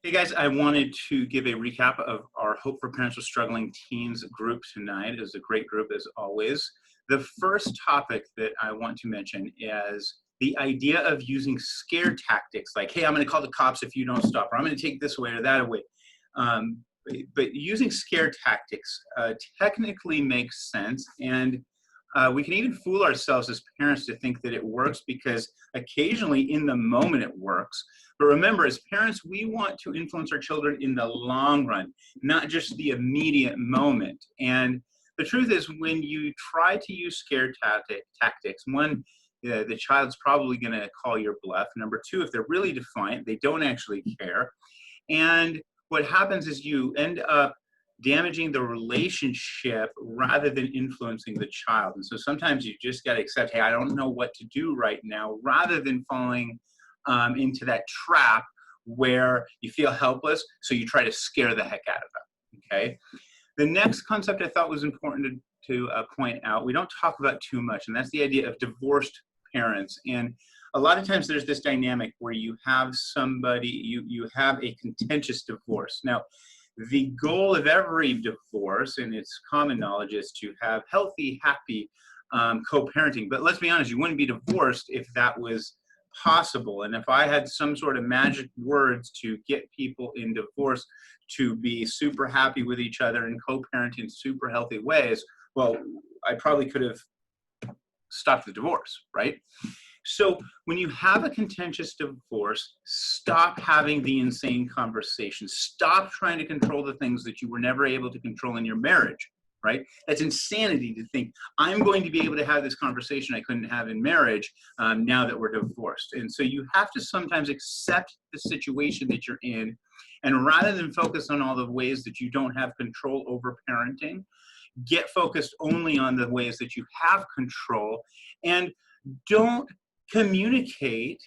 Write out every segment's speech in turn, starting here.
Hey guys, I wanted to give a recap of our Hope for Parents with Struggling Teens group tonight. It was a great group as always. The first topic that I want to mention is the idea of using scare tactics like, hey, I'm going to call the cops if you don't stop, or I'm going to take this away or that away. But using scare tactics technically makes sense, and we can even fool ourselves as parents to think that it works because occasionally in the moment it works. But remember, as parents, we want to influence our children in the long run, not just the immediate moment. And the truth is, when you try to use scare tactics, one, the child's probably going to call your bluff. Number two, if they're really defiant, they don't actually care. And what happens is you end up damaging the relationship rather than influencing the child. And so sometimes you just got to accept, hey, I don't know what to do right now, rather than falling into that trap where you feel helpless, so you try to scare the heck out of them, okay? The next concept I thought was important to point out, we don't talk about too much, and that's the idea of divorced parents. And a lot of times there's this dynamic where you have somebody, you have a contentious divorce. Now, the goal of every divorce, and it's common knowledge, is to have healthy, happy co-parenting. But let's be honest, you wouldn't be divorced if that was possible. And if I had some sort of magic words to get people in divorce to be super happy with each other and co-parent in super healthy ways, well, I probably could have stopped the divorce, right? So when you have a contentious divorce, stop having the insane conversations. Stop trying to control the things that you were never able to control in your marriage, right? That's insanity to think, I'm going to be able to have this conversation I couldn't have in marriage now that we're divorced. And so you have to sometimes accept the situation that you're in, and rather than focus on all the ways that you don't have control over parenting, get focused only on the ways that you have control, and don't communicate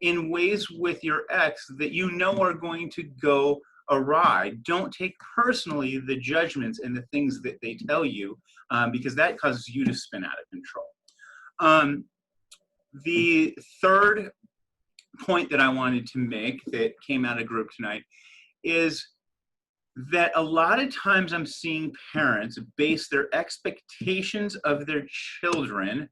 in ways with your ex that you know are going to go awry. Don't take personally the judgments and the things that they tell you, because that causes you to spin out of control. The third point that I wanted to make that came out of group tonight is that a lot of times I'm seeing parents base their expectations of their children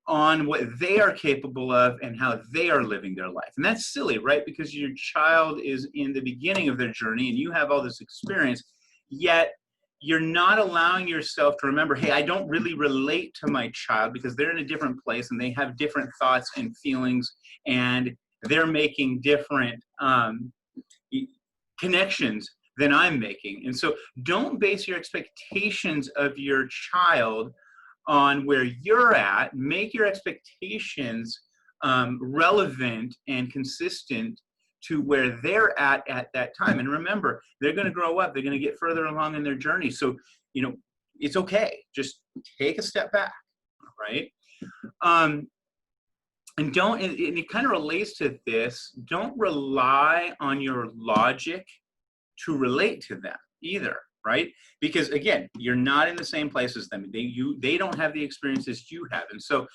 on what they are capable of and how they are living their life. And that's silly, right? Because your child is in the beginning of their journey and you have all this experience, yet you're not allowing yourself to remember, hey, I don't really relate to my child because they're in a different place and they have different thoughts and feelings, and they're making different connections than I'm making. And so don't base your expectations of your child on where you're at. Make your expectations relevant and consistent to where they're at that time. And remember, they're going to grow up. They're going to get further along in their journey. So, it's okay. Just take a step back, right? And it kind of relates to this, don't rely on your logic to relate to them either. Right? Because again, you're not in the same place as them. They don't have the experiences you have. And so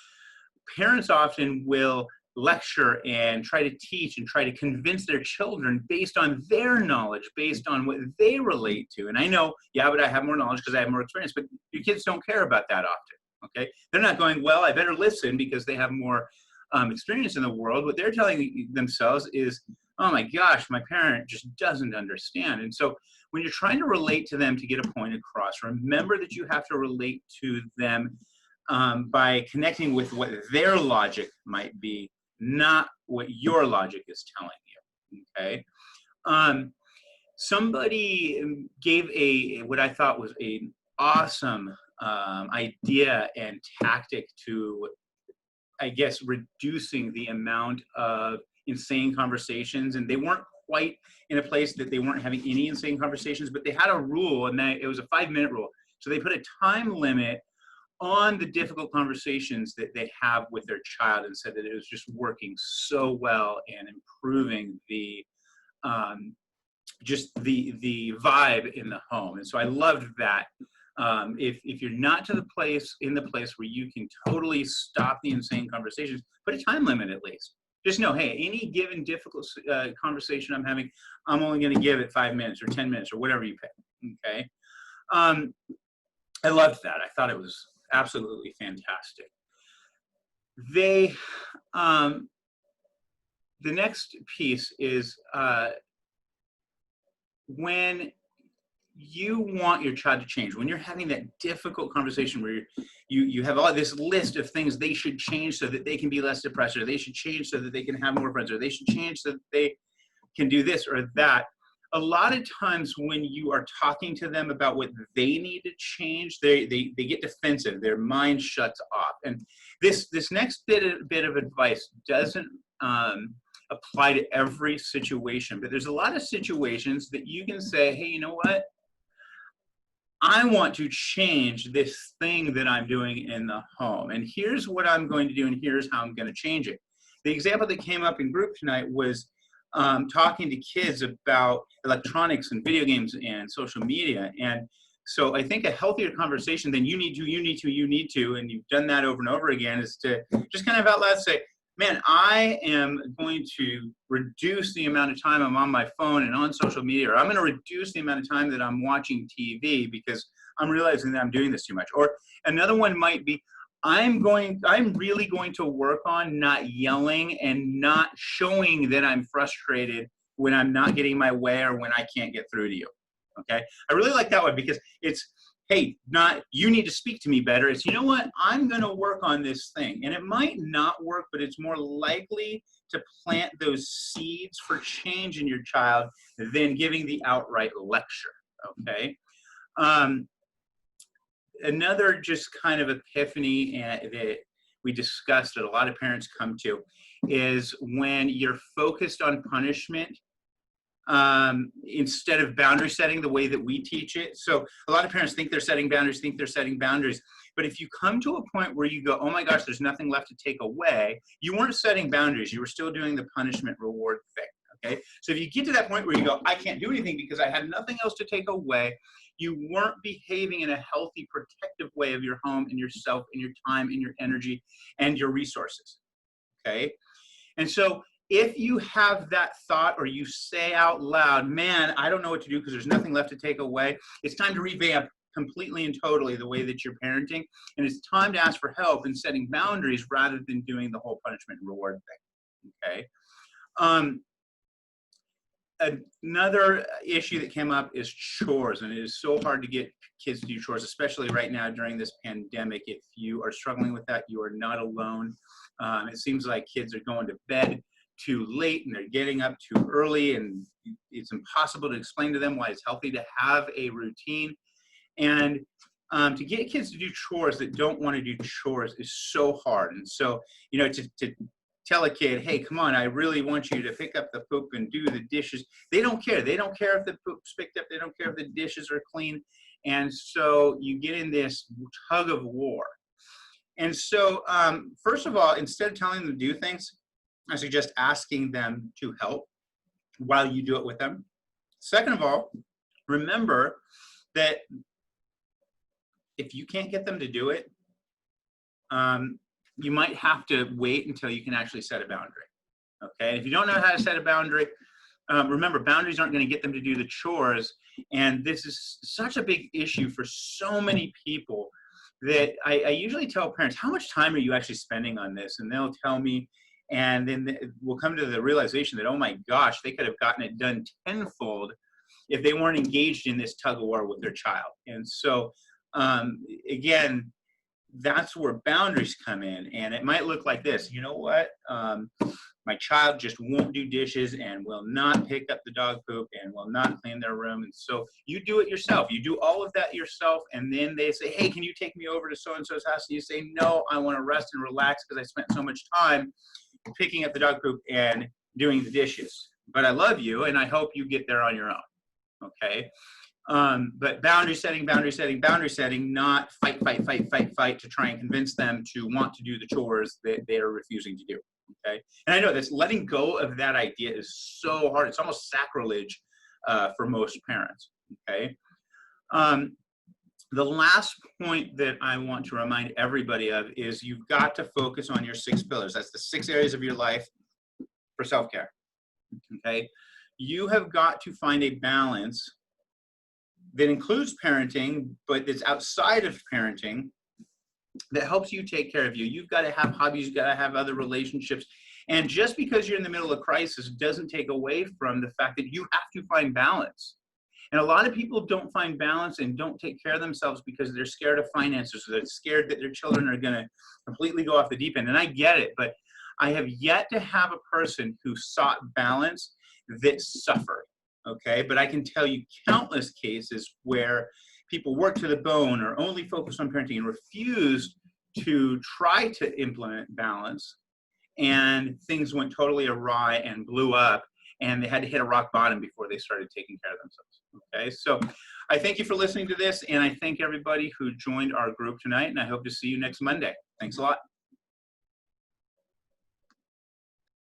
parents often will lecture and try to teach and try to convince their children based on their knowledge, based on what they relate to. And I know, yeah, but I have more knowledge because I have more experience, but your kids don't care about that often, okay? They're not going, well, I better listen because they have more experience in the world. What they're telling themselves is, oh my gosh, my parent just doesn't understand. And so when you're trying to relate to them to get a point across, remember that you have to relate to them by connecting with what their logic might be, not what your logic is telling you, okay? Somebody gave what I thought was an awesome idea and tactic to, I guess, reducing the amount of insane conversations. And they weren't quite in a place that they weren't having any insane conversations, but they had a rule, and it was a 5-minute rule. So they put a time limit on the difficult conversations that they have with their child, and said that it was just working so well and improving the just the vibe in the home. And so I loved that. If you're not in the place where you can totally stop the insane conversations, put a time limit at least. Just know, hey, any given difficult conversation I'm having, I'm only going to give it 5 minutes or 10 minutes or whatever you pick. Okay. Um, I loved that. I thought it was absolutely fantastic. They, um, the next piece is when you want your child to change, when you're having that difficult conversation where you have all this list of things they should change so that they can be less depressed, or they should change so that they can have more friends, or they should change so that they can do this or that. A lot of times when you are talking to them about what they need to change, they get defensive. Their mind shuts off. And this next bit of advice doesn't apply to every situation, but there's a lot of situations that you can say, hey, you know what? I want to change this thing that I'm doing in the home. And here's what I'm going to do, and here's how I'm going to change it. The example that came up in group tonight was talking to kids about electronics and video games and social media. And so I think a healthier conversation than you need to, and you've done that over and over again, is to just kind of out loud say, man, I am going to reduce the amount of time I'm on my phone and on social media, or I'm going to reduce the amount of time that I'm watching TV because I'm realizing that I'm doing this too much. Or another one might be, I'm really going to work on not yelling and not showing that I'm frustrated when I'm not getting my way or when I can't get through to you. Okay. I really like that one because it's, hey, not you need to speak to me better. It's, you know what, I'm going to work on this thing. And it might not work, but it's more likely to plant those seeds for change in your child than giving the outright lecture. Okay. Another just kind of epiphany that we discussed that a lot of parents come to is when you're focused on punishment instead of boundary setting the way that we teach it. So a lot of parents think they're setting boundaries, but if you come to a point where you go, oh my gosh, there's nothing left to take away, you weren't setting boundaries, you were still doing the punishment reward thing. Okay, so if you get to that point where you go, I can't do anything because I have nothing else to take away, you weren't behaving in a healthy, protective way of your home and yourself and your time and your energy and your resources. Okay, and so if you have that thought or you say out loud, man, I don't know what to do because there's nothing left to take away, it's time to revamp completely and totally the way that you're parenting. And it's time to ask for help in setting boundaries rather than doing the whole punishment and reward thing. Okay. Another issue that came up is chores, and it is so hard to get kids to do chores, especially right now during this pandemic. If you are struggling with that, you are not alone. It seems like kids are going to bed too late and they're getting up too early, and it's impossible to explain to them why it's healthy to have a routine. And to get kids to do chores that don't want to do chores is so hard. And so, you know, to tell a kid, hey, come on, I really want you to pick up the poop and do the dishes. They don't care. They don't care if the poop's picked up. They don't care if the dishes are clean. And so you get in this tug of war. And so, first of all, instead of telling them to do things, I suggest asking them to help while you do it with them. Second of all, remember that if you can't get them to do it, you might have to wait until you can actually set a boundary. Okay, and if you don't know how to set a boundary, remember, boundaries aren't going to get them to do the chores. And this is such a big issue for so many people that I usually tell parents, how much time are you actually spending on this? And they'll tell me, and then we'll come to the realization that, oh my gosh, they could have gotten it done tenfold if they weren't engaged in this tug of war with their child. And so, again, that's where boundaries come in. And it might look like this. You know what? My child just won't do dishes and will not pick up the dog poop and will not clean their room. And so you do it yourself. You do all of that yourself. And then they say, hey, can you take me over to so-and-so's house? And you say, no, I want to rest and relax because I spent so much time picking up the dog poop and doing the dishes. But I love you, and I hope you get there on your own. Okay? But boundary setting, not fight to try and convince them to want to do the chores that they are refusing to do. Okay. And I know this letting go of that idea is so hard. It's almost sacrilege for most parents. Okay. The last point that I want to remind everybody of is you've got to focus on your 6 pillars. That's the 6 areas of your life for self-care, okay? You have got to find a balance that includes parenting, but that's outside of parenting, that helps you take care of you. You've got to have hobbies, you've got to have other relationships. And just because you're in the middle of crisis doesn't take away from the fact that you have to find balance. And a lot of people don't find balance and don't take care of themselves because they're scared of finances, or they're scared that their children are going to completely go off the deep end. And I get it, but I have yet to have a person who sought balance that suffered, okay? But I can tell you countless cases where people work to the bone or only focus on parenting and refuse to try to implement balance, and things went totally awry and blew up, and they had to hit a rock bottom before they started taking care of themselves, okay? So I thank you for listening to this, and I thank everybody who joined our group tonight, and I hope to see you next Monday. Thanks a lot.